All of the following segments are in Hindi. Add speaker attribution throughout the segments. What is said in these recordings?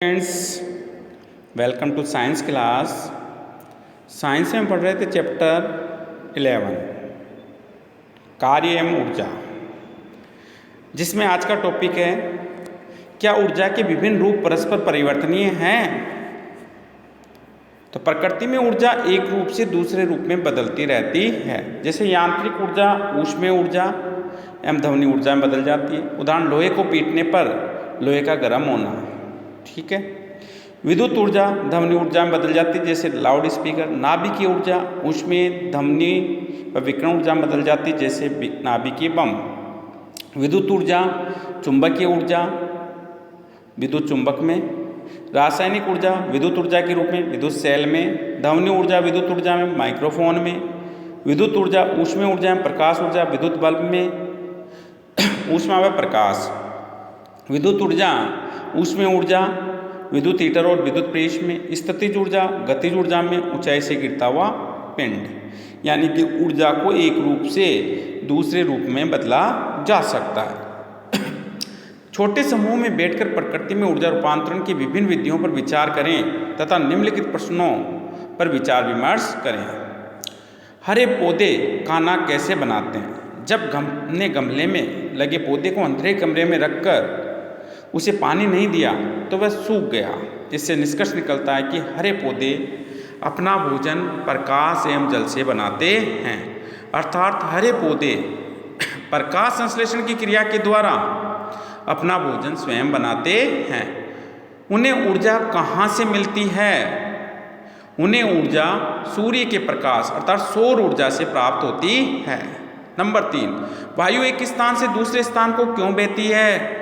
Speaker 1: Friends, welcome to science class. Science में पढ़ रहे थे चैप्टर 11 कार्य एवं ऊर्जा, जिसमें आज का टॉपिक है क्या ऊर्जा के विभिन्न रूप परस्पर परिवर्तनीय हैं। तो प्रकृति में ऊर्जा एक रूप से दूसरे रूप में बदलती रहती है। जैसे यांत्रिक ऊर्जा ऊष्मीय ऊर्जा एवं ध्वनि ऊर्जा में बदल जाती है। उदाहरण लोहे को पीटने पर लोहे का गर्म होना। ठीक है। विद्युत ऊर्जा ध्वनि ऊर्जा में बदल जाती है, जैसे लाउड स्पीकर। नाभिकीय ऊर्जा ऊष्मीय ध्वनि व विकिरण ऊर्जा में बदल जाती है, जैसे नाभिकीय बम। विद्युत ऊर्जा चुंबकीय ऊर्जा विद्युत चुंबक में। रासायनिक ऊर्जा विद्युत ऊर्जा के रूप में विद्युत सेल में। ध्वनि ऊर्जा विद्युत ऊर्जा में माइक्रोफोन में। विद्युत ऊर्जा ऊष्मीय ऊर्जा में। प्रकाश ऊर्जा विद्युत बल्ब में। ऊष्मा व प्रकाश। विद्युत ऊर्जा ऊष्मीय ऊर्जा विद्युत हीटर और विद्युत प्रेस में। स्थितिज ऊर्जा गतिज ऊर्जा में। ऊंचाई से गिरता हुआ पिंड। यानी कि ऊर्जा को एक रूप से दूसरे रूप में बदला जा सकता है। छोटे समूह में बैठकर प्रकृति में ऊर्जा रूपांतरण की विभिन्न विधियों पर विचार करें तथा निम्नलिखित प्रश्नों पर विचार विमर्श करें। हरे पौधे खाना कैसे बनाते हैं? जब हमने गमले में लगे पौधे को अंधेरे कमरे में रखकर उसे पानी नहीं दिया तो वह सूख गया। इससे निष्कर्ष निकलता है कि हरे पौधे अपना भोजन प्रकाश एवं जल से बनाते हैं। अर्थात हरे पौधे प्रकाश संश्लेषण की क्रिया के द्वारा अपना भोजन स्वयं बनाते हैं। उन्हें ऊर्जा कहाँ से मिलती है? उन्हें ऊर्जा सूर्य के प्रकाश अर्थात सौर ऊर्जा से प्राप्त होती है। नंबर 3, वायु एक स्थान से दूसरे स्थान को क्यों बहती है?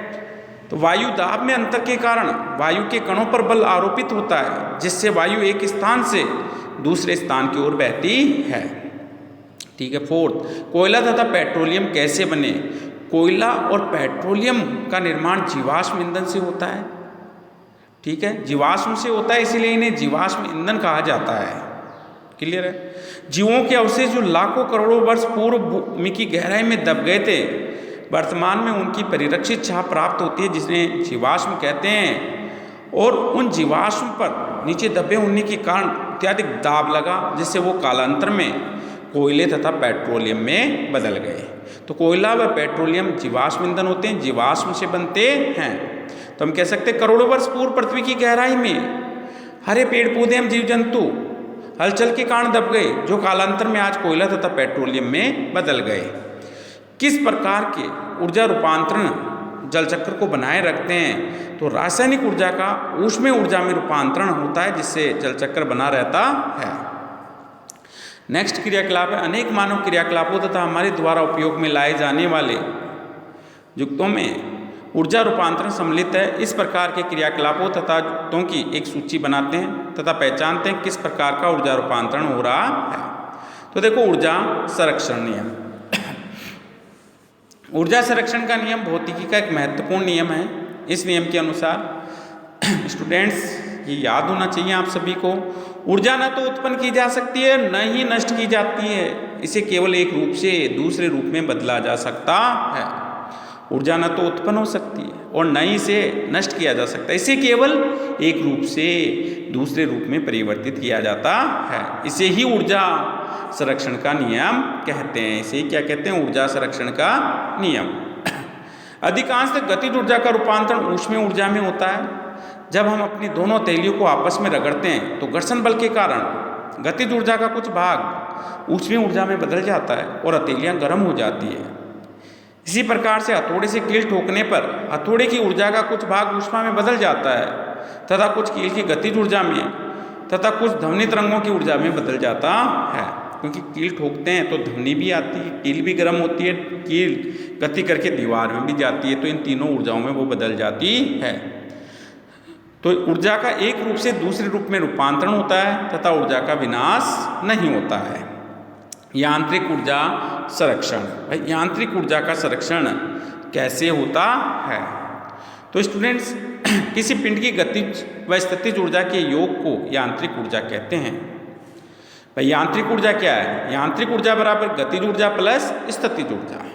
Speaker 1: तो वायु दाब में अंतर के कारण वायु के कणों पर बल आरोपित होता है, जिससे वायु एक स्थान से दूसरे स्थान की ओर बहती है। ठीक है। 4, कोयला तथा पेट्रोलियम कैसे बने? कोयला और पेट्रोलियम का निर्माण जीवाश्म ईंधन से होता है। ठीक है, जीवाश्म से होता है, इसीलिए इन्हें जीवाश्म ईंधन कहा जाता है। क्लियर है। जीवों के अवशेष जो लाखों करोड़ों वर्ष पूर्व भूमि की गहराई में दब गए थे, वर्तमान में उनकी परिरक्षित छाप प्राप्त होती है, जिसमें जीवाश्म कहते हैं। और उन जीवाश्म पर नीचे दबे होने के कारण अत्यधिक दाब लगा, जिससे वो कालांतर में कोयले तथा पेट्रोलियम में बदल गए। तो कोयला व पेट्रोलियम जीवाश्म ईंधन होते हैं, जीवाश्म से बनते हैं। तो हम कह सकते हैं करोड़ों वर्ष पूर्व पृथ्वी की गहराई में हरे पेड़ पौधे एवं जीव जंतु हलचल के कारण दब गए, जो कालांतर में आज कोयला तथा पेट्रोलियम में बदल गए। किस प्रकार के ऊर्जा रूपांतरण जल चक्र को बनाए रखते हैं? तो रासायनिक ऊर्जा का ऊष्मीय ऊर्जा में रूपांतरण होता है, जिससे जल चक्र बना रहता है। नेक्स्ट क्रियाकलाप है अनेक मानव क्रियाकलापों तथा हमारे द्वारा उपयोग में लाए जाने वाले युक्तों में ऊर्जा रूपांतरण सम्मिलित है। इस प्रकार के क्रियाकलापों तथा युक्तों की एक सूची बनाते हैं तथा पहचानते हैं किस प्रकार का ऊर्जा रूपांतरण हो रहा है। तो देखो, ऊर्जा संरक्षण नियम। ऊर्जा संरक्षण का नियम भौतिकी का एक महत्वपूर्ण नियम है। इस नियम के अनुसार स्टूडेंट्स ये याद होना चाहिए आप सभी को, ऊर्जा न तो उत्पन्न की जा सकती है न ही नष्ट की जाती है। इसे केवल एक रूप से दूसरे रूप में बदला जा सकता है। ऊर्जा न तो उत्पन्न हो सकती है और न ही इसे नष्ट किया जा सकता है। इसे केवल एक रूप से दूसरे रूप में परिवर्तित किया जाता है। इसे ही ऊर्जा संरक्षण का नियम कहते हैं। इसे क्या कहते हैं? ऊर्जा संरक्षण का नियम। अधिकांशतः गतिज ऊर्जा का रूपांतरण ऊष्मीय ऊर्जा में होता है। जब हम अपनी दोनों हथेलियों को आपस में रगड़ते हैं तो घर्षण बल के कारण गतिज ऊर्जा का कुछ भाग ऊष्मीय ऊर्जा में बदल जाता है और हथेलियां गर्म हो जाती है। इसी प्रकार से हथौड़े से कील ठोकने पर हथौड़े की ऊर्जा का कुछ भाग ऊष्मा में बदल जाता है तथा कुछ कील की गतिज ऊर्जा में तथा कुछ ध्वनि तरंगों की ऊर्जा में बदल जाता है। क्योंकि कील ठोकते हैं तो ध्वनि भी आती है, कील भी गर्म होती है, कील गति करके दीवार में भी जाती है, तो इन तीनों ऊर्जाओं में वो बदल जाती है। तो ऊर्जा का एक रूप से दूसरे रूप में रूपांतरण होता है तथा ऊर्जा का विनाश नहीं होता है। यांत्रिक ऊर्जा संरक्षण। भाई, यांत्रिक ऊर्जा का संरक्षण कैसे होता है? तो स्टूडेंट्स, किसी पिंड की गतिज व स्थितिज ऊर्जा के योग को यांत्रिक ऊर्जा कहते हैं। भाई, यांत्रिक ऊर्जा क्या है? यांत्रिक ऊर्जा बराबर गतिज ऊर्जा प्लस स्थितिज ऊर्जा।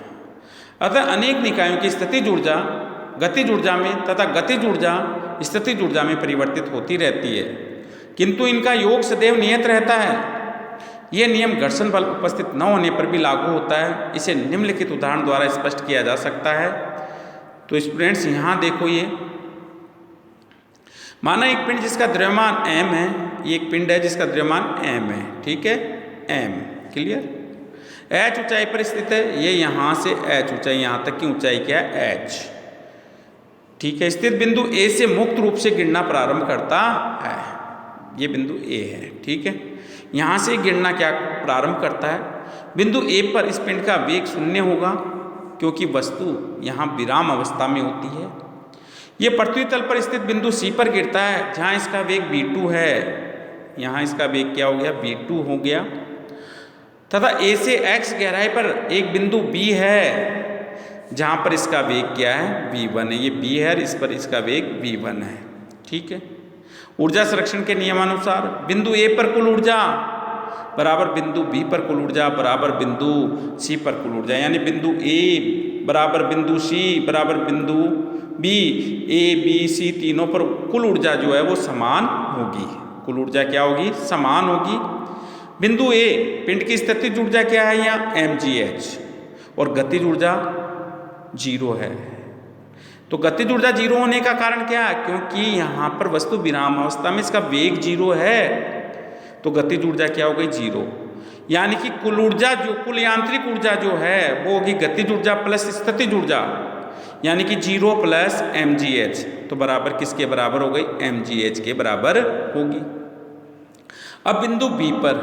Speaker 1: अतः अनेक निकायों की स्थितिज ऊर्जा गतिज ऊर्जा में तथा गतिज ऊर्जा स्थितिज ऊर्जा में परिवर्तित होती रहती है, किंतु इनका योग सदैव नियत रहता है। यह नियम घर्षण बल उपस्थित न होने पर भी लागू होता है। इसे निम्नलिखित उदाहरण द्वारा स्पष्ट किया जा सकता है। तो स्टूडेंट्स यहाँ देखो, ये माना एक पिंड जिसका द्रव्यमान m है, ये एक पिंड है जिसका द्रव्यमान m है, ठीक है, m, क्लियर। h ऊंचाई पर स्थित है, ये यहाँ से h ऊंचाई, यहाँ तक की ऊंचाई क्या है, h, ठीक है। स्थित बिंदु A से मुक्त रूप से गिरना प्रारंभ करता है, ये बिंदु A है, ठीक है। यहाँ से गिरना क्या प्रारंभ करता है, बिंदु A पर इस पिंड का वेग शून्य होगा, क्योंकि वस्तु यहाँ विराम अवस्था में होती है। ये पृथ्वी तल पर स्थित बिंदु C पर गिरता है, जहाँ इसका वेग v2 है, यहाँ इसका वेग क्या हो गया, v2 हो गया। तथा A से x गहराई पर एक बिंदु B है, जहाँ पर इसका वेग क्या है, v1 है, ये B है और इस पर इसका वेग v1 है, ठीक है। ऊर्जा संरक्षण के नियमानुसार बिंदु A पर कुल ऊर्जा बराबर बिंदु B पर कुल ऊर्जा बराबर बिंदु C पर कुल ऊर्जा, यानी बिंदु A बराबर बिंदु C बराबर बिंदु B, A, B, C तीनों पर कुल ऊर्जा जो है वो समान होगी। कुल ऊर्जा क्या होगी, समान होगी। बिंदु A पिंड की स्थितिज ऊर्जा क्या है यहाँ, mgh, और गतिज ऊर्जा 0 है। तो गतिज ऊर्जा 0 होने का कारण क्या है, क्योंकि यहाँ पर वस्तु विराम अवस्था में इसका वेग 0 है, तो गतिज ऊर्जा क्या हो गई, 0। यानी कि कुल ऊर्जा जो, कुल यांत्रिक ऊर्जा जो है वो होगी गतिज ऊर्जा प्लस स्थितिज ऊर्जा, यानी कि 0 प्लस mgh, तो बराबर किसके बराबर हो गई, mgh के बराबर होगी। अब बिंदु B पर,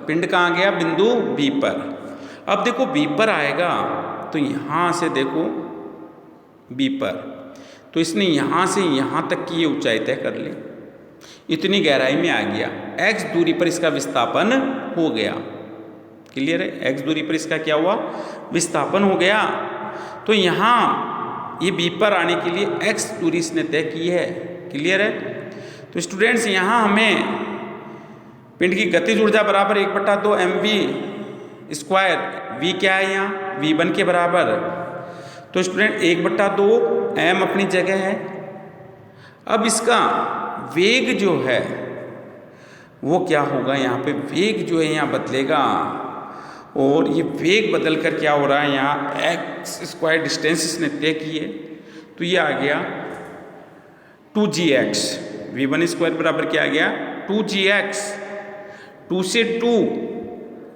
Speaker 1: पिंड कहाँ गया, बिंदु B पर। अब देखो B पर आएगा तो यहाँ से देखो B पर, तो इसने यहाँ से यहाँ तक की ये ऊंचाई तय कर ली, इतनी गहराई में आ गया। x दूरी पर इसका विस्थापन हो गया, क्लियर है, x दूरी पर इसका क्या हुआ, विस्थापन हो गया। तो यहाँ ये B पर आने के लिए x दूरी इसने तय की है, क्लियर है। तो स्टूडेंट्स यहाँ हमें पिंड की गतिज ऊर्जा बराबर 1/2 mv स्क्वायर, v क्या है यहाँ, v1 के बराबर। तो स्टूडेंट 1/2 m अपनी जगह है। अब इसका वेग जो है वो क्या होगा, यहाँ पे वेग जो है यहाँ बदलेगा, और ये वेग बदल कर क्या हो रहा है, यहाँ x स्क्वायर डिस्टेंस इसने तय की है, तो ये आ गया 2gx, v1 स्क्वायर बराबर क्या आ गया, 2gx, 2 से 2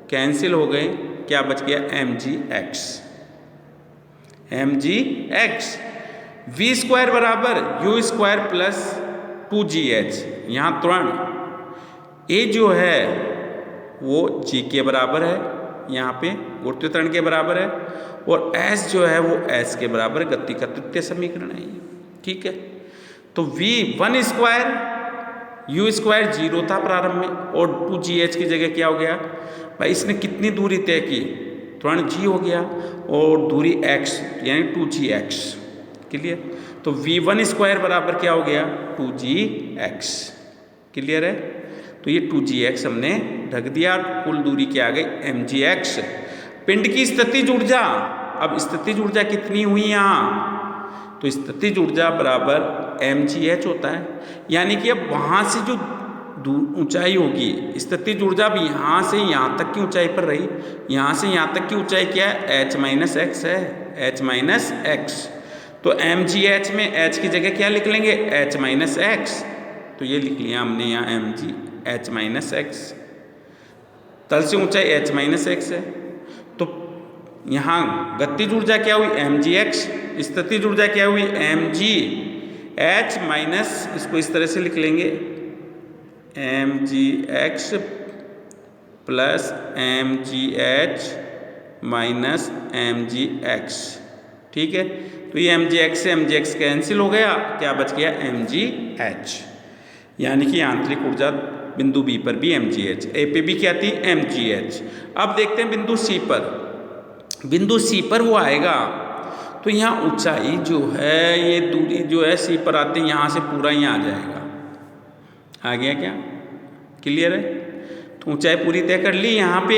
Speaker 1: कैंसिल हो गए, क्या बच गया, mgx, mgx। v स्क्वायर बराबर u स्क्वायर प्लस 2gh, यहाँ त्वरण a जो है वो g के बराबर है, यहाँ पे गुरुत्वीय त्वरण के बराबर है, और s जो है वो s के बराबर, गति का तृतीय समीकरण है, ठीक है। तो v1 स्क्वायर u स्क्वायर 0 था प्रारंभ में, और 2gh की जगह क्या हो गया भाई, इसने कितनी दूरी तय की, त्वरण g हो गया और दूरी x यानी 2gx, क्लियर। तो v1 स्क्वायर बराबर क्या हो गया, 2gx, क्लियर है। तो ये 2gx हमने ढक दिया, कुल दूरी क्या आ गई, mgx। पिंड की स्थितिज ऊर्जा, अब स्थितिज ऊर्जा कितनी हुई यहाँ, तो स्थितिज ऊर्जा बराबर mgh होता है, यानी कि अब वहाँ से जो ऊंचाई होगी, स्थितिज ऊर्जा भी यहाँ से यहाँ तक की ऊंचाई पर रही, यहाँ से यहाँ तक की ऊंचाई क्या है, h माइनस एक्स है, h माइनस एक्स। तो mgh में h की जगह क्या लिख लेंगे, h माइनस एक्स, तो ये लिख लिया हमने यहाँ mgh माइनस एक्स, तल से ऊंचाई h माइनस एक्स है। तो यहाँ गतिज ऊर्जा क्या हुई, mgx, स्थितिज ऊर्जा क्या हुई, mgh माइनस, इसको इस तरह से लिख लेंगे mgx plus mgh minus mgx, ठीक है। तो ये mgx से mgx कैंसिल हो गया, क्या बच गया, mgh, यानी कि आंतरिक ऊर्जा बिंदु B पर भी mgh, A पे भी क्या थी, mgh। अब देखते हैं बिंदु C पर, बिंदु C पर वो आएगा तो यहाँ ऊंचाई जो है, ये दूरी जो है C पर आते हैं यहाँ से पूरा ही आ जाएगा, आ गया क्या, क्लियर है। तो ऊंचाई पूरी तय कर ली यहाँ पे।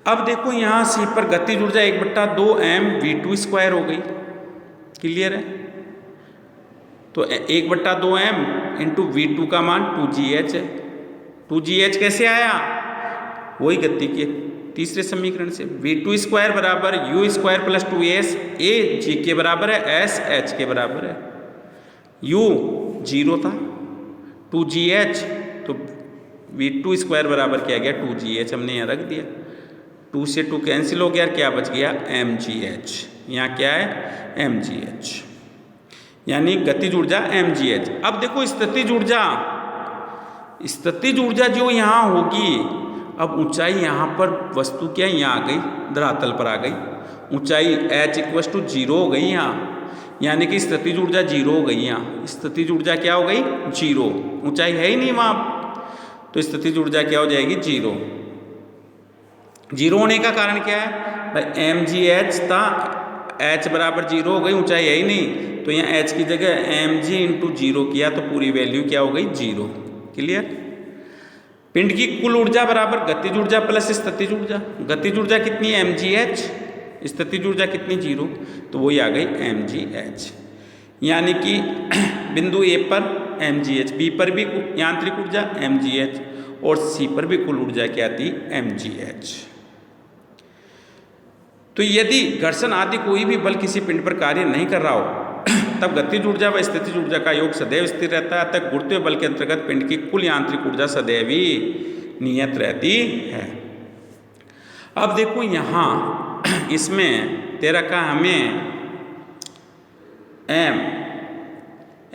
Speaker 1: अब देखो यहाँ C पर गतिज ऊर्जा 1/2 m v2 स्क्वायर हो गई, क्लियर है। तो 1/2m इंटू V2 का मान 2gh है। 2gh कैसे आया? वही गति के तीसरे समीकरण से। V2 स्क्वायर बराबर u square plus 2s, a g के बराबर है, s h के बराबर है। u 0 था, 2gh, तो V2 स्क्वायर बराबर क्या गया? 2gh हमने यहाँ रख दिया। 2 से 2 कैंसिल हो गया, क्या बच गया? mgh। यहाँ क्या है? mgh, यानी गतिज ऊर्जा mgh। अब देखो स्थितिज ऊर्जा, स्थितिज ऊर्जा जो यहाँ होगी, अब ऊंचाई यहाँ पर वस्तु क्या यहाँ आ गई, धरातल पर आ गई। ऊंचाई h = 0 हो गई यहाँ, यानी कि स्थितिज ऊर्जा 0 हो गई यहाँ। स्थितिज ऊर्जा क्या हो गई? 0। ऊंचाई है ही नहीं वहाँ, तो स्थितिज ऊर्जा क्या हो जाएगी? 0। 0 होने का कारण क्या है भाई? mgh था, h बराबर 0 हो गई, ऊंचाई है ही नहीं, तो यहाँ h की जगह mg × 0 किया तो पूरी वैल्यू क्या हो गई? 0। क्लियर? पिंड की कुल ऊर्जा बराबर गतिज ऊर्जा प्लस स्थितिज ऊर्जा। गतिज ऊर्जा कितनी है? mgh। स्थितिज ऊर्जा कितनी? 0, तो वही आ गई mgh। यानी कि बिंदु A पर mgh, B पर भी यांत्रिक ऊर्जा mgh और C पर भी कुल ऊर्जा क्या थी? mgh। तो यदि घर्षण आदि कोई भी बल किसी पिंड पर कार्य नहीं कर रहा हो तब गतिज ऊर्जा व स्थितिज ऊर्जा का योग सदैव स्थिर रहता है। अतः गुरुत्वीय बल के अंतर्गत पिंड की कुल यांत्रिक ऊर्जा सदैव ही नियत रहती है। अब देखो यहाँ इसमें तेरा का हमें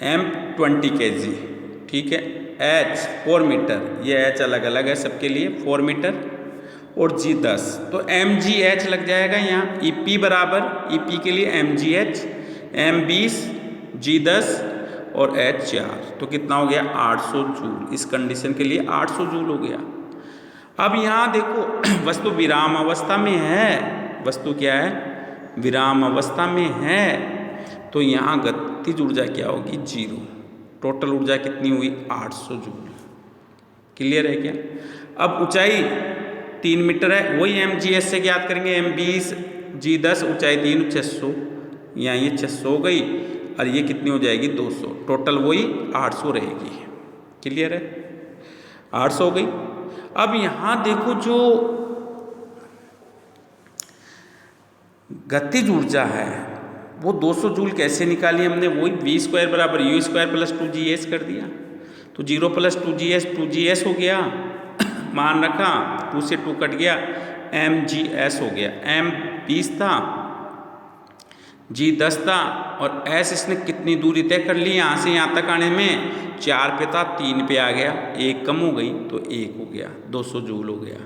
Speaker 1: m 20 kg, ठीक है, h 4 मीटर, ये h अलग अलग है सबके लिए, 4 मीटर, और g 10, तो mgh लग जाएगा यहाँ। EP बराबर, EP के लिए mgh, m 20, g 10 और h 4, तो कितना हो गया? 800 जूल। इस कंडीशन के लिए 800 जूल हो गया। अब यहाँ देखो वस्तु विराम अवस्था में है, वस्तु क्या है? विराम अवस्था में है, तो यहाँ गतिज ऊर्जा क्या होगी? 0। टोटल ऊर्जा कितनी हुई? 800 जूल। क्लियर है क्या? अब ऊंचाई 3 मीटर है, वही mgh से ज्ञात करेंगे। m 20, g 10, ऊंचाई 3, 600, यहाँ ये 600 हो गई और ये कितनी हो जाएगी? 200। टोटल वही 800 रहेगी। क्लियर है? 800 हो गई। अब यहाँ देखो जो गतिज ऊर्जा है वो 200 जूल कैसे निकाली हमने? वही v स्क्वायर बराबर u स्क्वायर प्लस 2gh कर दिया, तो 0 + 2gh हो गया, मान रखा, 2 से 2 कट गया, mgh हो गया। m 20 था, g 10 था, और s इसने कितनी दूरी तय कर ली यहाँ से यहाँ तक आने में? 4 पे था, 3 पे आ गया, 1 कम हो गई तो 1 हो गया, 200 जूल हो गया।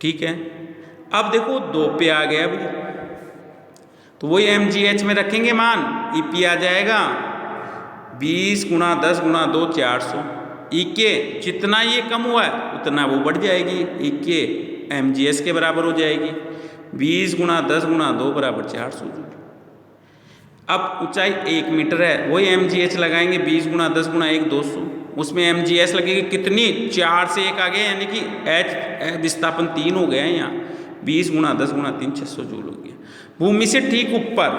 Speaker 1: ठीक है, अब देखो 2 पे आ गया अभी, तो वही mgh में रखेंगे मान, EP आ जाएगा 20 × 10 × 2 400। EK जितना ये कम हुआ है उतना वो बढ़ जाएगी, EK mgh के बराबर हो जाएगी। 20 × 10 × 2 = 400 जूल। अब ऊंचाई 1 मीटर है, वही mgh लगाएंगे, 20 × 10 × 1 200, उसमें mgh लगेगी कितनी? 4 से 1 आ गया, यानी कि h विस्थापन 3 हो गया है यहाँ, 20 × 10 × 3 600 जूल हो गया। भूमि से ठीक ऊपर,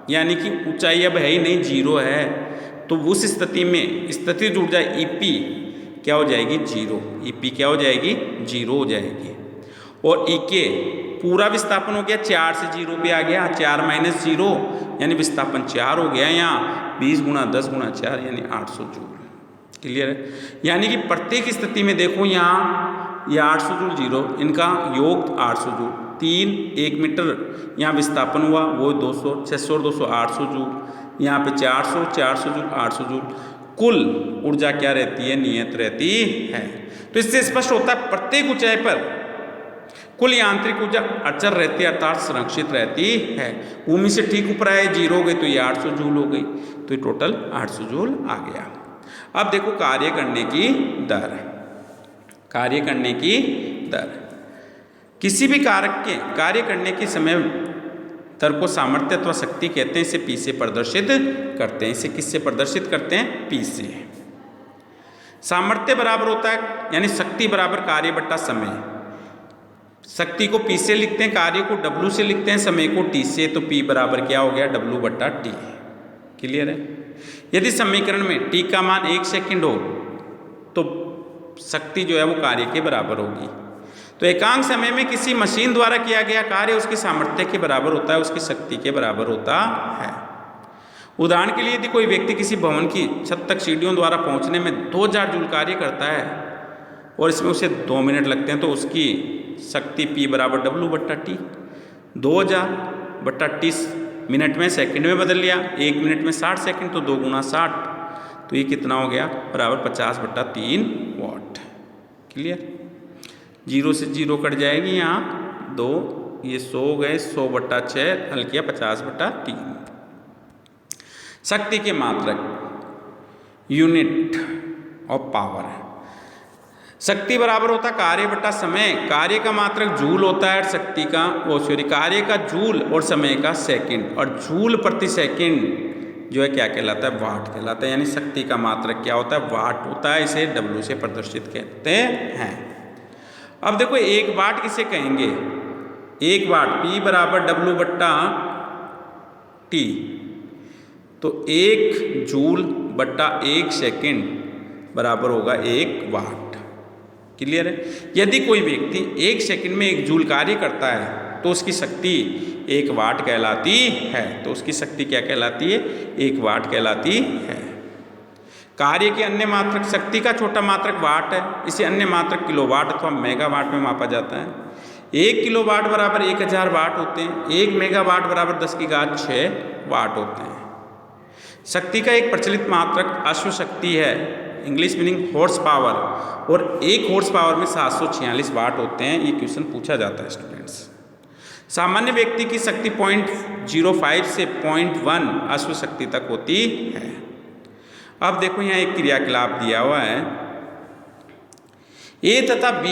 Speaker 1: यानी कि ऊंचाई अब है ही नहीं, 0 है, तो उस स्थिति में स्थितिज ऊर्जा EP क्या हो जाएगी? 0। EP क्या हो जाएगी? 0 हो जाएगी। और EK पूरा विस्थापन हो गया, 4 से 0 पे आ गया, 4 - 0 यानी विस्थापन 4 हो गया यहाँ, 20 × 10 × 4 यानी 800 जूल। क्लियर है? यानी कि प्रत्येक स्थिति में देखो यहाँ ये 800 जूल 0, इनका योग 800 जूल, 3 1 मीटर यहाँ विस्थापन हुआ, वो 200, 600 और 200 800 जूल, यहाँ पे 400 400 जूल 800 जूल। कुल ऊर्जा क्या रहती है? नियत रहती है। तो इससे स्पष्ट होता है प्रत्येक ऊंचाई पर कुल यांत्रिक ऊर्जा अचर रहती है, अर्थात संरक्षित रहती है। भूमि से ठीक ऊपर आए 0 हो गई तो ये 800 जूल हो गई, तो ये टोटल 800 जूल आ गया। अब देखो कार्य करने की दर, कार्य करने की दर, किसी भी कारक के कार्य करने के समय दर को सामर्थ्य अथवा शक्ति कहते हैं। इसे P से प्रदर्शित करते हैं। इसे किससे प्रदर्शित करते हैं? P से। सामर्थ्य बराबर होता है, यानी शक्ति बराबर कार्य बट्टा समय। शक्ति को P से लिखते हैं, कार्य को W से लिखते हैं, समय को T से, तो P बराबर क्या हो गया? W/T। क्लियर है? यदि समीकरण में t का मान 1 सेकंड हो तो शक्ति जो है वो कार्य के बराबर होगी। तो एकांक समय में किसी मशीन द्वारा किया गया कार्य उसकी सामर्थ्य के बराबर होता है, उसकी शक्ति के बराबर होता है। उदाहरण के लिए यदि कोई व्यक्ति किसी भवन की छत तक सीढ़ियों द्वारा पहुंचने में 2000 जूल कार्य करता है और इसमें उसे 2 मिनट लगते हैं तो उसकी शक्ति P बराबर W/T। 2000 बट्टा 30 मिनट में सेकंड में बदल लिया, 1 मिनट में 60 सेकंड, तो 2 गुना 60, तो ये कितना हो गया बराबर 50/3 वाट। क्लियर? 0 से 0 कट जाएगी यहाँ 2, ये 100 गए, 100/6 हल किया 50/3। शक्ति के मात्रक यूनिट ऑफ पावर है। शक्ति बराबर होता कार्य बटा समय। कार्य का मात्रक जूल होता है, शक्ति का कार्य का जूल और समय का सेकंड, और जूल प्रति सेकंड जो है क्या कहलाता है, वाट कहलाता है। यानी शक्ति का मात्रक क्या होता है, वाट होता है। इसे W से प्रदर्शित कहते हैं। अब देखो 1 वाट किसे कहेंगे, 1 वाट P बराबर W/T, तो 1 जूल बट्टा 1 सेकंड बराबर होगा 1 वाट। क्लियर है? यदि कोई व्यक्ति 1 सेकंड में 1 जूल कार्य करता है तो उसकी शक्ति 1 वाट कहलाती है। तो उसकी शक्ति क्या कहलाती है, 1 वाट कहलाती है। कार्य के अन्य मात्रक, शक्ति का छोटा मात्रक वाट है, इसे अन्य मात्रक किलोवाट अथवा मेगावाट में मापा जाता है। 1 किलोवाट बराबर 1000 वाट होते हैं, 1 मेगावाट बराबर 10⁶ वाट होते हैं। शक्ति का एक प्रचलित मात्रक अश्व शक्ति है, इंग्लिश मीनिंग हॉर्स पावर, और 1 हॉर्स पावर में 746 वाट होते हैं। ये क्वेश्चन पूछा जाता है स्टूडेंट्स। सामान्य व्यक्ति की शक्ति 0.05 से 0.1 अश्व शक्ति तक होती है। अब देखो यहाँ एक क्रियाकलाप दिया हुआ है, A तथा B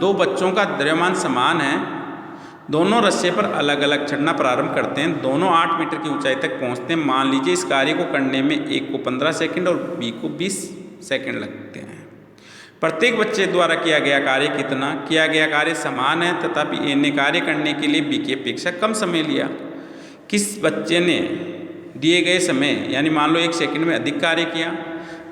Speaker 1: 2 बच्चों का द्रव्यमान समान है, दोनों रस्से पर अलग अलग चढ़ना प्रारंभ करते हैं, दोनों 8 मीटर की ऊंचाई तक पहुंचते हैं। मान लीजिए इस कार्य को करने में एक को 15 सेकंड और B को 20 सेकंड लगते हैं। प्रत्येक बच्चे द्वारा किया गया कार्य कितना, किया गया कार्य समान है, तथापि A ने कार्य करने के लिए B की अपेक्षा कम समय लिया। किस बच्चे ने दिए गए समय यानी मान लो 1 सेकंड में अधिक कार्य किया,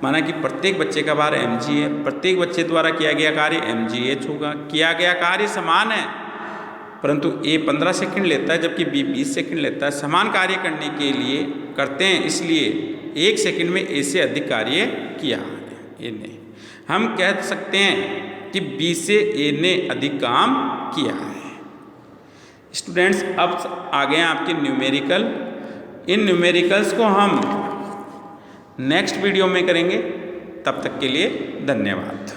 Speaker 1: माना कि प्रत्येक बच्चे का भार mg है, प्रत्येक बच्चे द्वारा किया गया कार्य mgh होगा। किया गया कार्य समान है परंतु A 15 सेकंड लेता है जबकि B 20 सेकंड लेता है। समान कार्य करने के लिए करते हैं, इसलिए 1 सेकंड में A से अधिक कार्य किया है A ने। हम कह सकते हैं कि B से A ने अधिक काम किया है। स्टूडेंट्स अब आ गए आपके न्यूमेरिकल। इन न्यूमेरिकल्स को हम नेक्स्ट वीडियो में करेंगे। तब तक के लिए धन्यवाद।